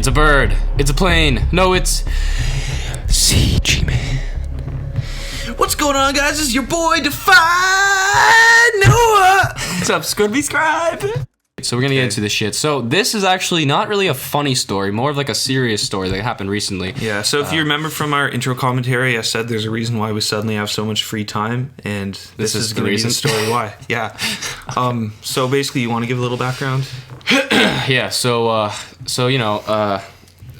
a bird. It's a plane. No, it's CG Man. What's going on, guys? This is your boy Defy Noah. What's up? Subscribe. So we're gonna get into this shit. So this is actually not really a funny story, more of like a serious story that happened recently. Yeah, so if you remember from our intro commentary, I said there's a reason why we suddenly have so much free time, and this is the going to be reason? the story why. Yeah. So basically, you want to give a little background? Yeah. So you know,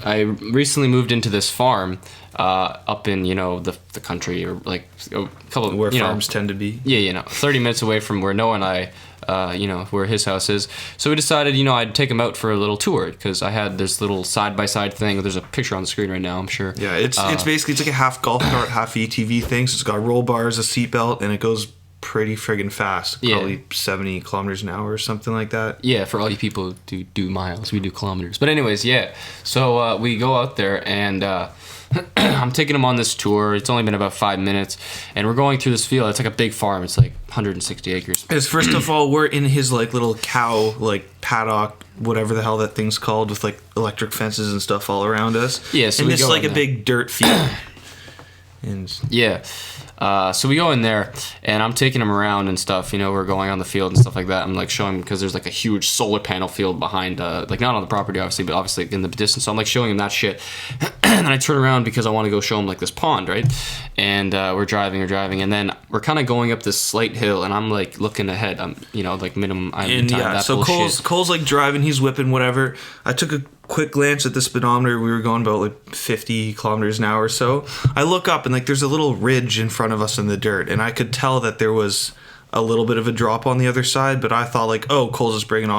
I recently moved into this farm up in the country, or like a couple Where farms tend to be. Yeah, 30 minutes away from where Noah and I, where his house is. So we decided, I'd take him out for a little tour because I had this little side-by-side thing. There's a picture on the screen right now, I'm sure. Yeah, it's basically like a half golf cart, half ATV thing. So it's got roll bars, a seatbelt, and it goes pretty friggin' fast. Probably 70 kilometers an hour or something like that. Yeah, for all you people who do miles, we do kilometers. But anyways, yeah. So we go out there and... I'm taking him on this tour. It's only been about 5 minutes, and we're going through this field. It's like a big farm. It's like 160 acres. Because first of all, we're in his like little cow paddock, whatever the hell that thing's called, with like electric fences and stuff all around us. Yeah, so and we it's go like in a there. big dirt field. And Yeah. So we go in there, and I'm taking him around and stuff. We're going on the field and stuff like that. I'm like showing him, because there's like a huge solar panel field behind, like not on the property obviously, but obviously in the distance. So I'm like showing him that shit. And then I turn around because I want to go show him like this pond, right? And we're driving, and then we're kind of going up this slight hill, and I'm like looking ahead. I'm, like minimum. and time, yeah, that so bullshit. Cole's like driving, he's whipping, whatever. I took a quick glance at the speedometer. We were going about like 50 kilometers an hour or so. I look up, and like there's a little ridge in front of us in the dirt, and I could tell that there was a little bit of a drop on the other side, but I thought like, oh, Cole's just bringing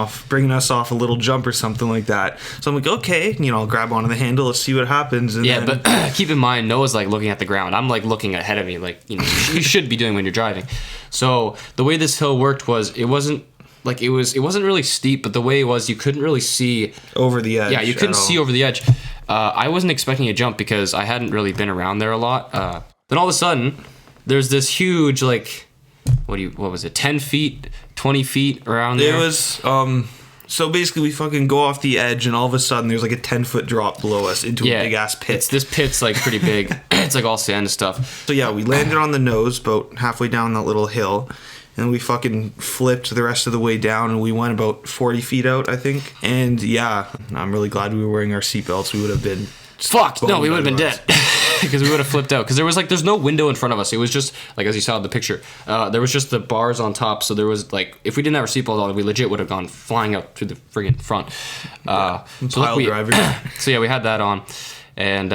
us off a little jump or something like that. So I'm like, okay, I'll grab onto the handle, let's see what happens. And Yeah, then, but keep in mind, Noah's like looking at the ground. I'm like looking ahead of me, like you should be doing when you're driving. So the way this hill worked was it wasn't really steep, but the way it was, you couldn't really see over the edge. Yeah, you couldn't see over the edge. I wasn't expecting a jump because I hadn't really been around there a lot. Then all of a sudden, there's this huge like, what was it? 10 feet, 20 feet around there. It was so basically we fucking go off the edge, and all of a sudden there's like a 10-foot drop below us into a big ass pit. This pit's like pretty big. It's like all sand and stuff. So yeah, we landed on the nose about halfway down that little hill, and we fucking flipped the rest of the way down, and we went about 40 feet out, I think. And yeah, I'm really glad we were wearing our seatbelts. We would have been fucked. No, we would have been dead. Because we would have flipped out. Because there's no window in front of us. It was just, like, as you saw in the picture, there was just the bars on top. So there was, like, if we didn't have our seatbelt on, we legit would have gone flying out to the friggin' front. Pile driver. So yeah, we had that on. And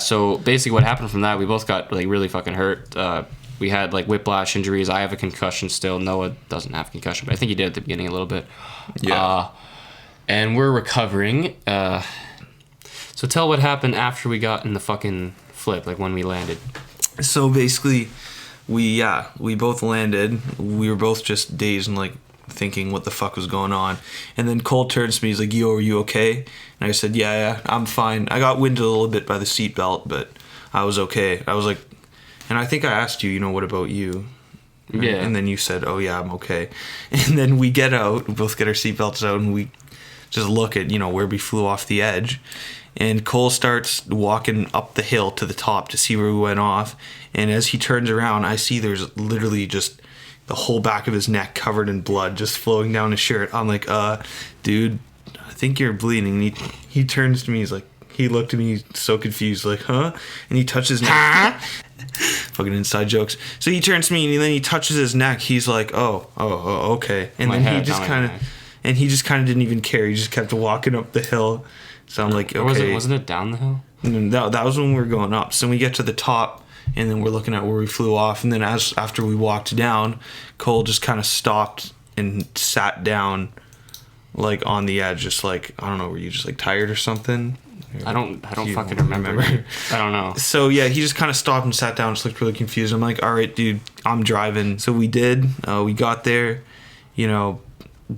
so basically what happened from that, we both got, like, really fucking hurt. We had, like, whiplash injuries. I have a concussion still. Noah doesn't have a concussion, but I think he did at the beginning a little bit. Yeah. And we're recovering. So tell what happened after we got in the fucking flip, like when we landed. So basically, we both landed. We were both just dazed and like thinking what the fuck was going on. And then Cole turns to me, he's like, "Yo, are you okay?" And I said, yeah, I'm fine. I got winded a little bit by the seatbelt, but I was okay. I was like, and I think I asked you, what about you? Yeah. And then you said, "Oh yeah, I'm okay." And then we get out, we both get our seatbelts out, and we just look at, where we flew off the edge. And Cole starts walking up the hill to the top to see where we went off. And as he turns around, I see there's literally just the whole back of his neck covered in blood just flowing down his shirt. I'm like, dude, I think you're bleeding. And he turns to me, he looked at me so confused, like, huh? And he touches his neck. Fucking inside jokes. So he turns to me, and then he touches his neck. He's like, oh, okay. And then he just kind of didn't even care. He just kept walking up the hill. So I'm like, okay. Wasn't it down the hill? That was when we were going up. So we get to the top, and then we're looking at where we flew off. And then after we walked down, Cole just kind of stopped and sat down, like on the edge, just like, I don't know, were you just like tired or something? I don't fucking remember. I don't know. So yeah, he just kind of stopped and sat down, just looked really confused. I'm like, all right, dude, I'm driving. So we did. We got there,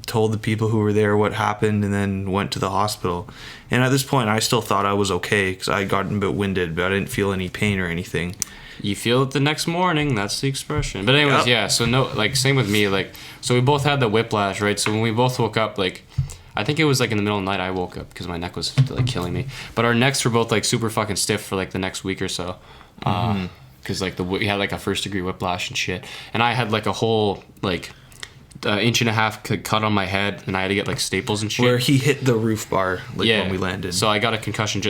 told the people who were there what happened, and then went to the hospital. And at this point, I still thought I was okay because I had gotten a bit winded, but I didn't feel any pain or anything. You feel it the next morning. That's the expression. But anyways, yeah. So no, like same with me. Like, so we both had the whiplash, right? So when we both woke up, like, I think it was like in the middle of the night I woke up because my neck was like killing me. But our necks were both like super fucking stiff for like the next week or so. Because like we had like a 1st degree whiplash and shit. And I had like a whole like inch and a half cut on my head, and I had to get like staples and shit. Where he hit the roof bar when we landed. So I got a concussion.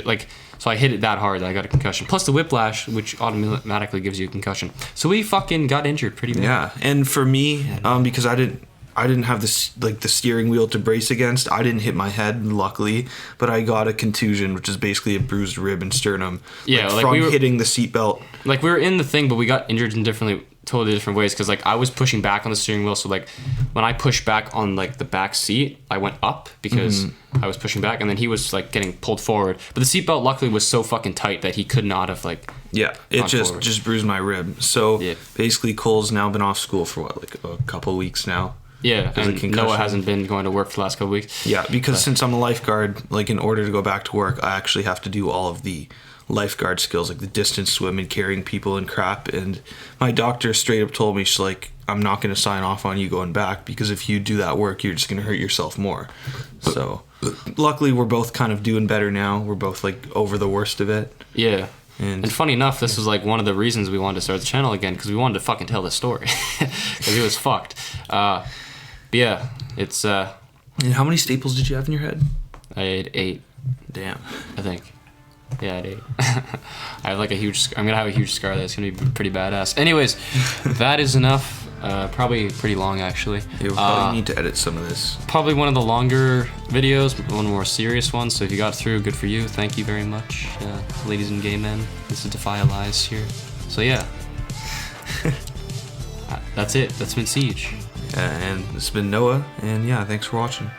So I hit it that hard that I got a concussion. Plus the whiplash, which automatically gives you a concussion. So we fucking got injured pretty bad. Yeah, and for me, because I didn't have this like the steering wheel to brace against. I didn't hit my head, luckily, but I got a contusion, which is basically a bruised rib and sternum. Yeah, like from we were hitting the seatbelt. Like we were in the thing, but we got injured in totally different ways. Because like I was pushing back on the steering wheel, so like when I pushed back on like the back seat, I went up because I was pushing back, and then he was like getting pulled forward. But the seatbelt luckily was so fucking tight that he could not have like. Yeah, it just bruised my rib. So Yeah. basically, Cole's now been off school for what, like a couple of weeks now. Yeah, As a and concussion. Noah hasn't been going to work for the last couple weeks. Yeah, because since I'm a lifeguard, like in order to go back to work, I actually have to do all of the lifeguard skills, like the distance swim and carrying people and crap. And my doctor straight up told me, she's like, I'm not going to sign off on you going back, because if you do that work, you're just going to hurt yourself more. So luckily, we're both kind of doing better now. We're both like over the worst of it. Yeah. And funny enough, this was like one of the reasons we wanted to start the channel again, because we wanted to fucking tell the story. Because it was fucked. But yeah, it's... And how many staples did you have in your head? I had 8, Damn. I think. Yeah, I had 8. I have like a huge... I'm going to have a huge scar that's going to be pretty badass. Anyways, that is enough. Probably pretty long, actually. Yeah, we'll probably need to edit some of this. Probably one of the longer videos, one of the more serious ones. So if you got through, good for you. Thank you very much, ladies and gay men. This is Defy Lies here. So yeah, that's it. That's been Siege. And it's been Noah, and yeah, thanks for watching.